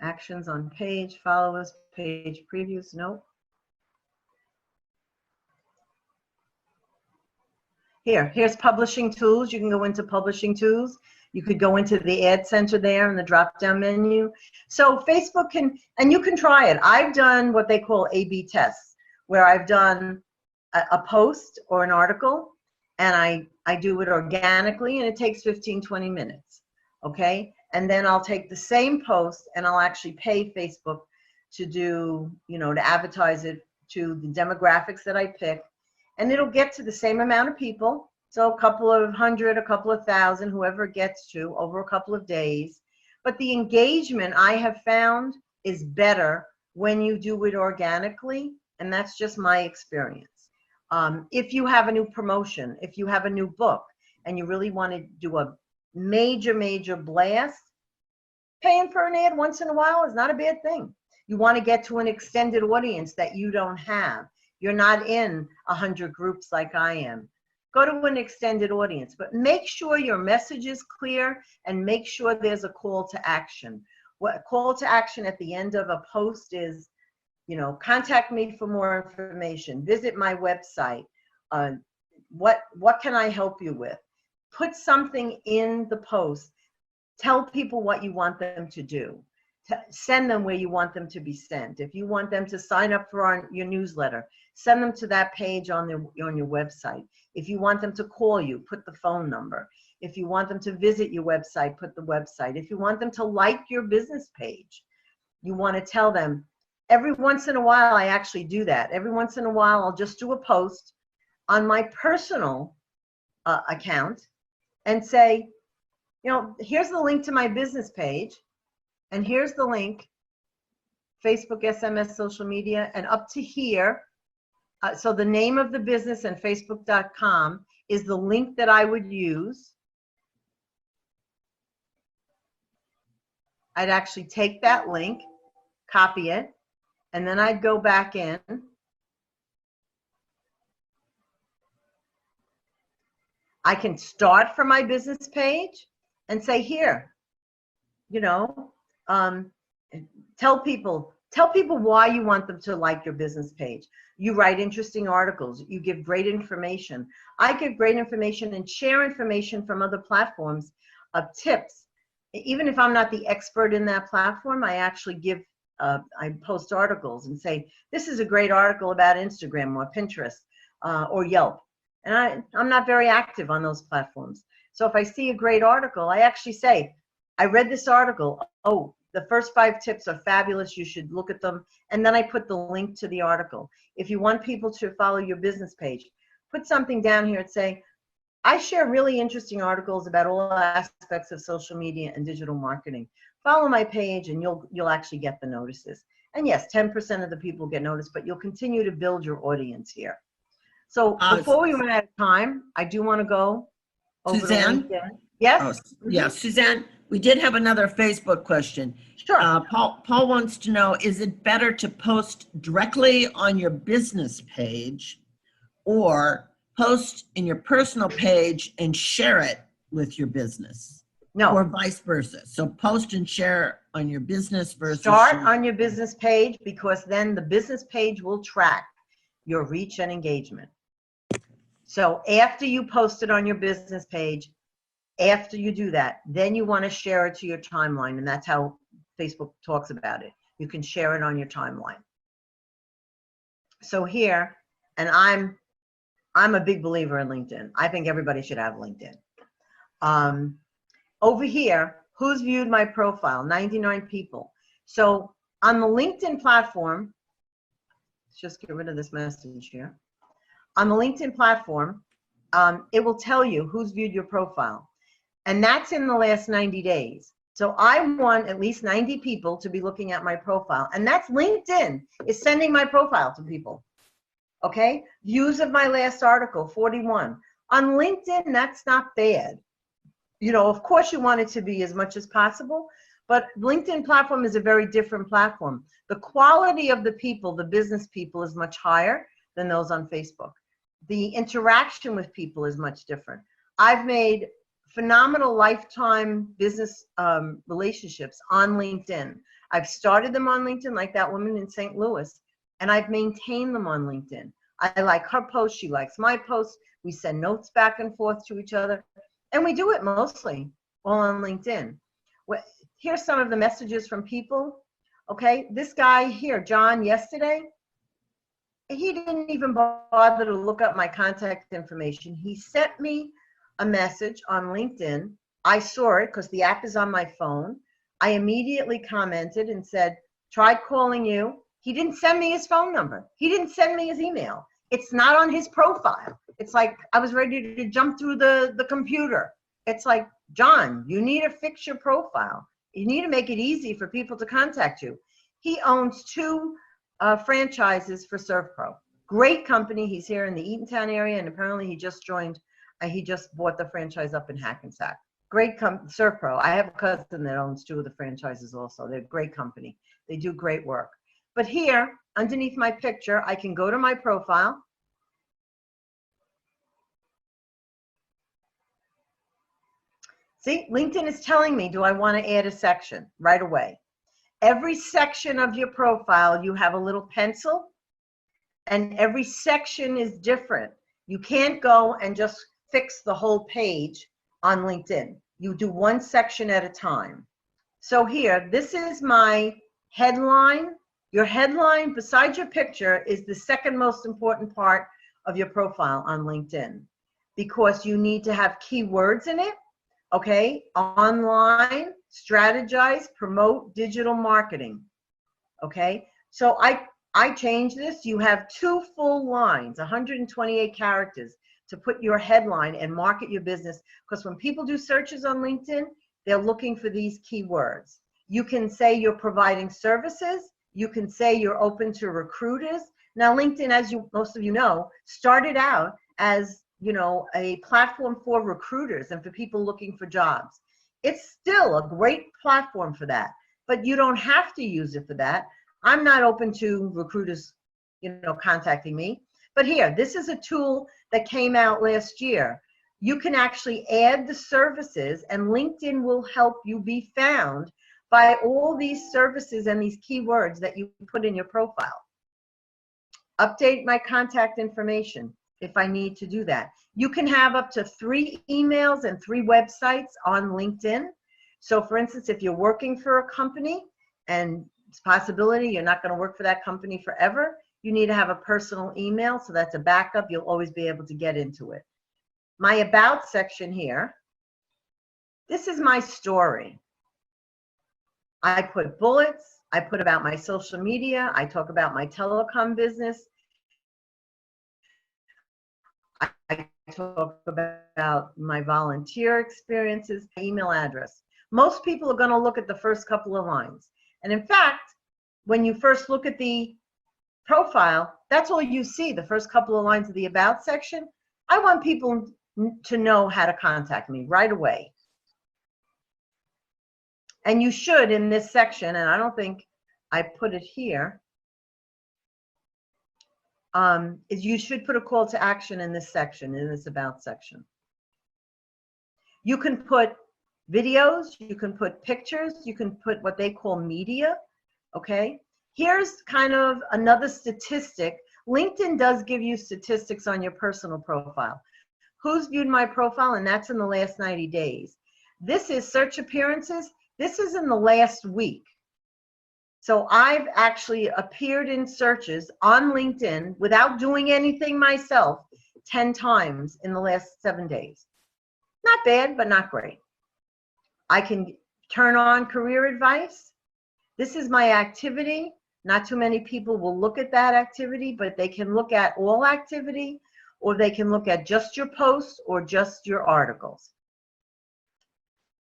Actions on page, followers, page previews, nope. Here's publishing tools. You can go into publishing tools. You could go into the ad center there in the drop-down menu. So Facebook can, and you can try it. I've done what they call A/B tests, where I've done a post or an article, and I do it organically, and it takes 15, 20 minutes, okay? And then I'll take the same post and I'll actually pay Facebook to do, to advertise it to the demographics that I pick. And it'll get to the same amount of people. So a couple of hundred, a couple of thousand, whoever it gets to over a couple of days. But the engagement I have found is better when you do it organically. And that's just my experience. If you have a new promotion, if you have a new book, and you really want to do a major blast, paying for an ad once in a while is not a bad thing. You want to get to an extended audience that you don't have. You're not in 100 groups like I am. Go to an extended audience, but make sure your message is clear and make sure there's a call to action. What call to action at the end of a post is, contact me for more information, visit my website, what can I help you with? Put something in the post. Tell people what you want them to do. Send them where you want them to be sent. If you want them to sign up for your newsletter, send them to that page on your website. If you want them to call you, put the phone number. If you want them to visit your website, put the website. If you want them to like your business page, you want to tell them. Every once in a while, I actually do that. Every once in a while, I'll just do a post on my personal account and say, here's the link to my business page, and here's the link, Facebook, SMS, social media, and up to here. So the name of the business and Facebook.com is the link that I would use. I'd actually take that link, copy it, and then I'd go back in. I can start from my business page and say, here, tell people why you want them to like your business page. You write interesting articles. You give great information. I give great information and share information from other platforms of tips. Even if I'm not the expert in that platform, I actually I post articles and say, this is a great article about Instagram or Pinterest or Yelp. And I'm not very active on those platforms. So if I see a great article, I actually say, I read this article. Oh, the first 5 tips are fabulous. You should look at them. And then I put the link to the article. If you want people to follow your business page, put something down here and say, I share really interesting articles about all aspects of social media and digital marketing. Follow my page and you'll actually get the notices. And yes, 10% of the people get noticed, but you'll continue to build your audience here. So before we run out of time, I do want to go over Suzanne? to LinkedIn. Yes? Yeah, Suzanne, we did have another Facebook question. Sure. Paul wants to know, is it better to post directly on your business page or post in your personal page and share it with your business? No. Or vice versa. So post and share on your business versus Start on your business page, because then the business page will track your reach and engagement. So after you post it on your business page, after you do that, then you want to share it to your timeline, and that's how Facebook talks about it. You can share it on your timeline. So here, and I'm a big believer in LinkedIn. I think everybody should have LinkedIn. Over here, who's viewed my profile? 99 people. So on the LinkedIn platform, let's just get rid of this message here. On the LinkedIn platform, it will tell you who's viewed your profile. And that's in the last 90 days. So I want at least 90 people to be looking at my profile. And that's LinkedIn is sending my profile to people. Okay? Views of my last article, 41. On LinkedIn, that's not bad. Of course you want it to be as much as possible, but LinkedIn platform is a very different platform. The quality of the people, the business people, is much higher than those on Facebook. The interaction with people is much different. I've made phenomenal lifetime business relationships on LinkedIn. I've started them on LinkedIn, like that woman in St. Louis, and I've maintained them on LinkedIn. I like her post, she likes my post. We send notes back and forth to each other, and we do it mostly all on LinkedIn. Here's some of the messages from people. Okay, this guy here, John, yesterday, he didn't even bother to look up my contact information. He sent me a message on LinkedIn I saw it because the app is on my phone. I immediately commented and said, tried calling you. He didn't send me his phone number. He didn't send me his email. It's not on his profile. It's like I was ready to jump through the computer. It's like, John, you need to fix your profile. You need to make it easy for people to contact you. He owns 2 franchises for ServPro. Great company. He's here in the Eatontown area, and apparently he just joined. He just bought the franchise up in Hackensack. Great ServPro. I have a cousin that owns 2 of the franchises also. They're a great company. They do great work. But here, underneath my picture, I can go to my profile. See, LinkedIn is telling me, do I want to add a section right away? Every section of your profile, you have a little pencil, and every section is different. You can't go and just fix the whole page on LinkedIn. You do one section at a time. So here, this is my headline. Your headline beside your picture is the second most important part of your profile on LinkedIn, because you need to have keywords in it. Okay, online, strategize, promote digital marketing. Okay, so I changed this. You have 2 full lines, 128 characters to put your headline and market your business, because when people do searches on LinkedIn, they're looking for these keywords. You can say you're providing services. You can say you're open to recruiters. Now, LinkedIn, as most of you know, started out as a platform for recruiters and for people looking for jobs. It's still a great platform for that, but you don't have to use it for that. I'm not open to recruiters, contacting me. But here, this is a tool that came out last year. You can actually add the services, and LinkedIn will help you be found by all these services and these keywords that you put in your profile. Update my contact information if I need to do that. You can have up to 3 emails and 3 websites on LinkedIn. So for instance, if you're working for a company and it's a possibility you're not going to work for that company forever, you need to have a personal email, so that's a backup. You'll always be able to get into it. My about section here, this is my story. I put bullets. I put about my social media. I talk about my telecom business. I talk about my volunteer experiences, my email address. Most people are going to look at the first couple of lines. And in fact, when you first look at the profile, that's all you see, the first couple of lines of the about section. I want people to know how to contact me right away. And you should in this section, and I don't think I put it here, is you should put a call to action in this section, in this about section. You can put videos, you can put pictures, you can put what they call media, okay? Here's kind of another statistic. LinkedIn does give you statistics on your personal profile. Who's viewed my profile? And that's in the last 90 days. This is search appearances. This is in the last week. So I've actually appeared in searches on LinkedIn without doing anything myself 10 times in the last 7 days. Not bad, but not great. I can turn on career advice. This is my activity. Not too many people will look at that activity, but they can look at all activity, or they can look at just your posts or just your articles.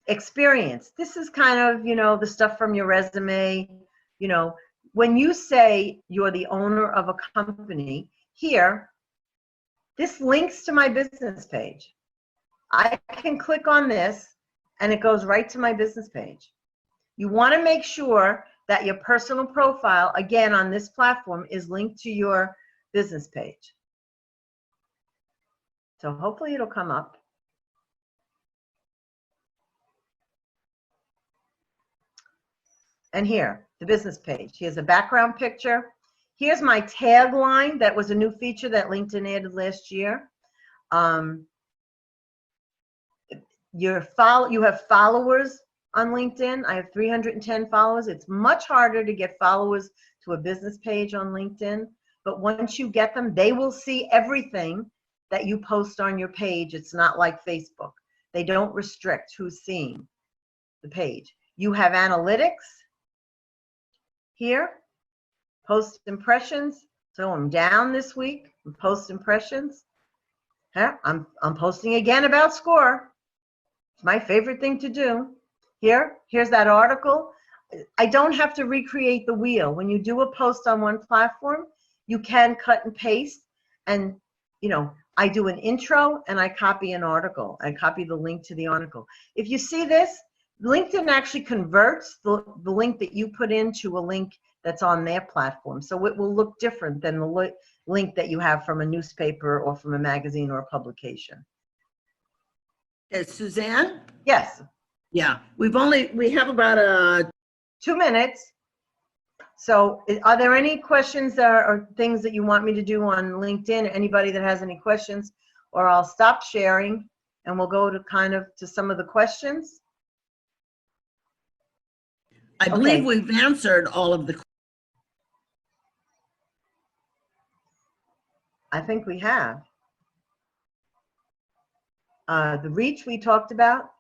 Experience. This is kind of, the stuff from your resume. When you say you're the owner of a company, here, this links to my business page. I can click on this and it goes right to my business page. You want to make sure that your personal profile, again, on this platform, is linked to your business page. So hopefully it'll come up. And here, the business page. Here's a background picture. Here's my tagline. That was a new feature that LinkedIn added last year. You have followers on LinkedIn. I have 310 followers. It's much harder to get followers to a business page on LinkedIn. But once you get them, they will see everything that you post on your page. It's not like Facebook. They don't restrict who's seeing the page. You have analytics here, post impressions. So I'm down this week, post impressions. I'm posting again about SCORE. It's my favorite thing to do. Here's that article. I don't have to recreate the wheel. When you do a post on one platform, you can cut and paste, and I do an intro and I copy an article. I copy the link to the article. If you see this, LinkedIn actually converts the link that you put into a link that's on their platform. So it will look different than the link that you have from a newspaper or from a magazine or a publication. Suzanne? Yes. Yeah, we have about 2 minutes. So are there any questions or things that you want me to do on LinkedIn? Anybody that has any questions, or I'll stop sharing and we'll go to some of the questions. I believe we've answered all of the. I think we have. The reach we talked about.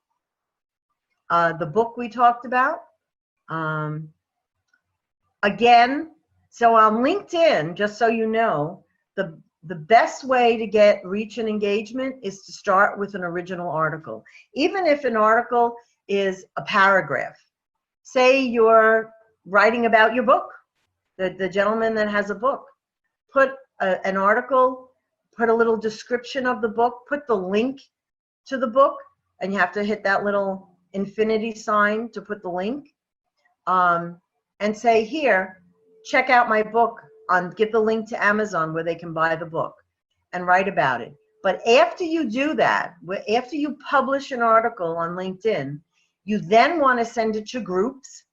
The book we talked about. Again, so on LinkedIn, just so you know, the best way to get reach and engagement is to start with an original article. Even if an article is a paragraph. Say you're writing about your book, the gentleman that has a book. Put an article, put a little description of the book, put the link to the book, and you have to hit that little infinity sign to put the link. And say, here, check out my book, get the link to Amazon where they can buy the book, and write about it. But after you do that, after you publish an article on LinkedIn, you then want to send it to groups,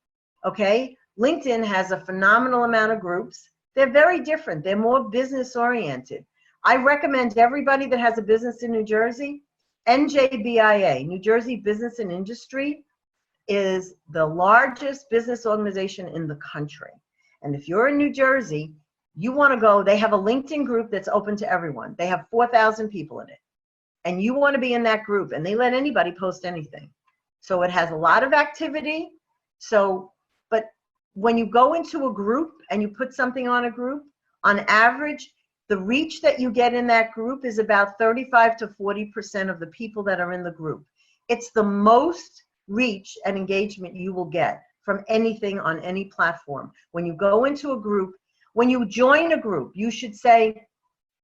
okay? LinkedIn has a phenomenal amount of groups. They're very different. They're more business oriented. I recommend everybody that has a business in New Jersey, NJBIA, New Jersey Business and Industry, is the largest business organization in the country. And if you're in New Jersey, you want to go, they have a LinkedIn group that's open to everyone. They have 4,000 people in it. And you want to be in that group, and they let anybody post anything. So it has a lot of activity. But when you go into a group and you put something on a group, on average, the reach that you get in that group is about 35 to 40% of the people that are in the group. It's the most reach and engagement you will get from anything on any platform. When you go into a group, when you join a group, you should say,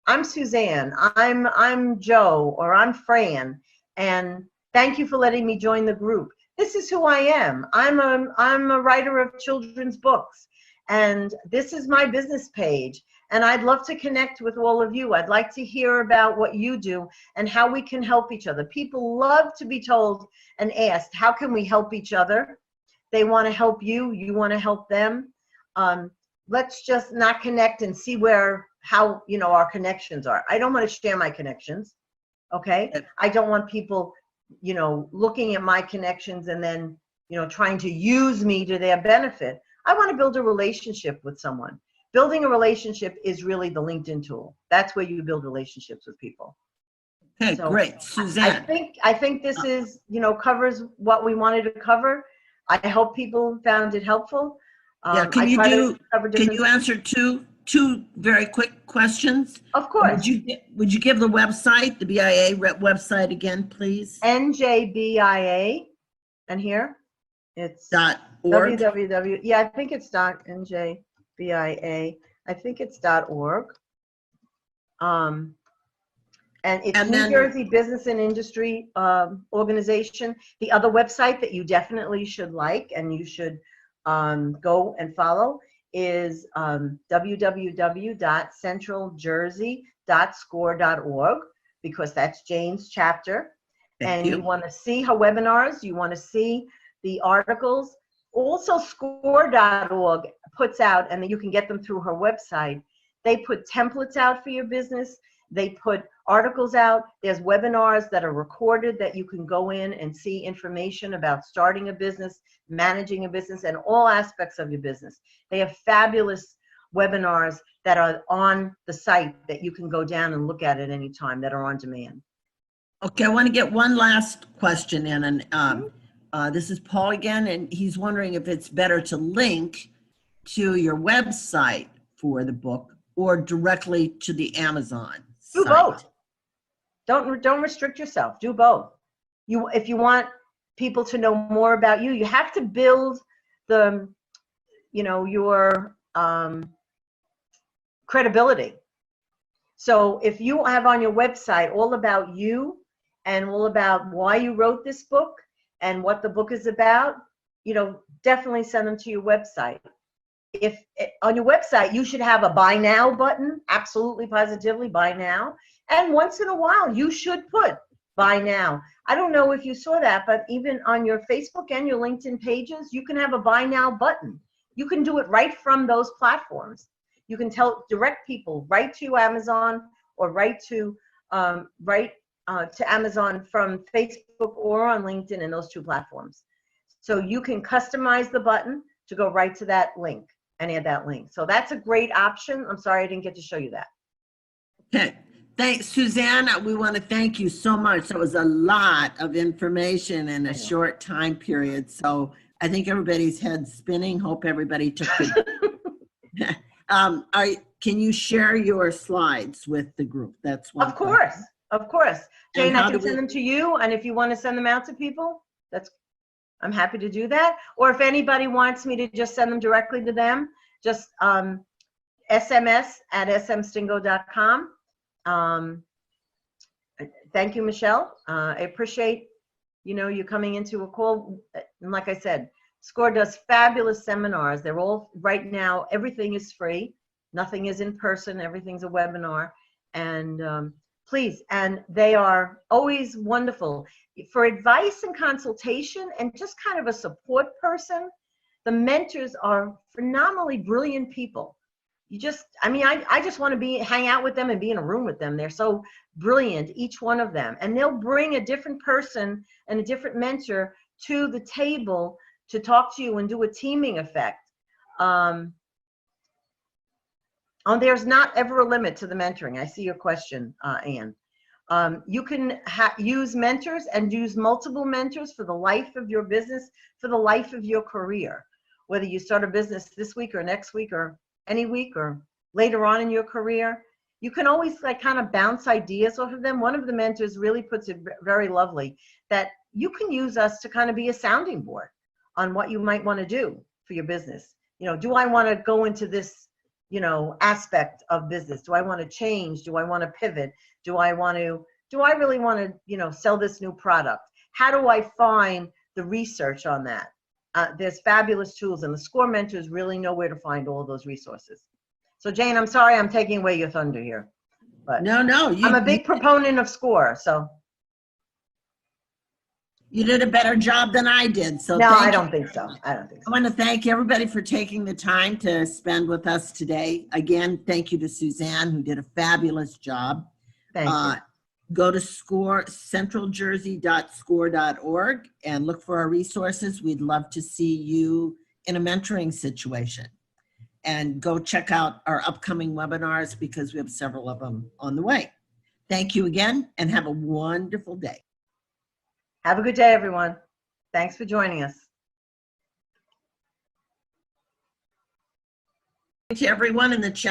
I'm Suzanne, I'm Joe, or I'm Fran, and thank you for letting me join the group. This is who I am. I'm a writer of children's books, and this is my business page, and I'd love to connect with all of you. I'd like to hear about what you do and how we can help each other. People love to be told and asked, how can we help each other? They want to help you, you want to help them. Let's just not connect and see how our connections are. I don't want to share my connections, okay? I don't want people looking at my connections and then trying to use me to their benefit. I want to build a relationship with someone. Building a relationship is really the LinkedIn tool. That's where you build relationships with people. Okay, so great. Suzanne. I think this is, covers what we wanted to cover. I hope people found it helpful. Yeah, can you answer two very quick questions? Of course. Would you give the website, the BIA website again, please? NJBIA, and here it's .org. www. Yeah, I think it's .NJBIA. I think it's .org. And it's New Jersey Business and Industry Organization. The other website that you definitely should like and you should go and follow is www.centraljersey.score.org, because that's Jane's chapter. And you want to see her webinars, you want to see the articles. Also, score.org puts out, and you can get them through her website, they put templates out for your business. They put articles out. There's webinars that are recorded that you can go in and see information about starting a business, managing a business, and all aspects of your business. They have fabulous webinars that are on the site that you can go down and look at any time that are on demand. Okay, I want to get one last question in, and this is Paul again, and he's wondering if it's better to link to your website for the book or directly to the Amazon Do site. both. Don't restrict yourself. Do both. If you want people to know more about you, you have to build the, your credibility. So if you have on your website all about you and all about why you wrote this book and what the book is about, definitely send them to your website. If on your website, you should have a buy now button, absolutely positively buy now. And once in a while, you should put buy now. I don't know if you saw that, but even on your Facebook and your LinkedIn pages, you can have a buy now button. You can do it right from those platforms. You can direct people right to Amazon or right to Amazon from Facebook or on LinkedIn and those two platforms. So you can customize the button to go right to that link, any of that link. So that's a great option. I'm sorry I didn't get to show you that. Okay. Thanks, Suzanne. We want to thank you so much. That was a lot of information in a short time period. So I think everybody's head's spinning. Hope everybody took good. Can you share your slides with the group? That's one. Of course. Jane, I can do send them to you. And if you want to send them out to people, I'm happy to do that. Or if anybody wants me to just send them directly to them, just sms@smstingo.com. Thank you, Michelle. I appreciate, you coming into a call. And like I said, SCORE does fabulous seminars. They're all, right now, everything is free. Nothing is in person. Everything's a webinar. And please, and they are always wonderful. For advice and consultation and just kind of a support person, the mentors are phenomenally brilliant people. I just want to hang out with them and be in a room with them. They're so brilliant, each one of them. And they'll bring a different person and a different mentor to the table to talk to you and do a teaming effect. There's not ever a limit to the mentoring. I see your question, Anne. You can use mentors and use multiple mentors for the life of your business, for the life of your career. Whether you start a business this week or next week or any week or later on in your career, you can always kind of bounce ideas off of them. One of the mentors really puts it very lovely that you can use us to kind of be a sounding board on what you might want to do for your business. Do I want to go into this, aspect of business? Do I want to change? Do I want to pivot? Do I really want to, sell this new product? How do I find the research on that? There's fabulous tools, and the SCORE mentors really know where to find all those resources. So Jane, I'm sorry I'm taking away your thunder here, but no, I'm a big proponent of SCORE, so. You did a better job than I did. So no, I don't think so. I want to thank everybody for taking the time to spend with us today. Again, thank you to Suzanne, who did a fabulous job. Thank you. Go to centraljersey.score.org and look for our resources. We'd love to see you in a mentoring situation. And go check out our upcoming webinars because we have several of them on the way. Thank you again and have a wonderful day. Have a good day, everyone. Thanks for joining us. Thank you, everyone in the chat.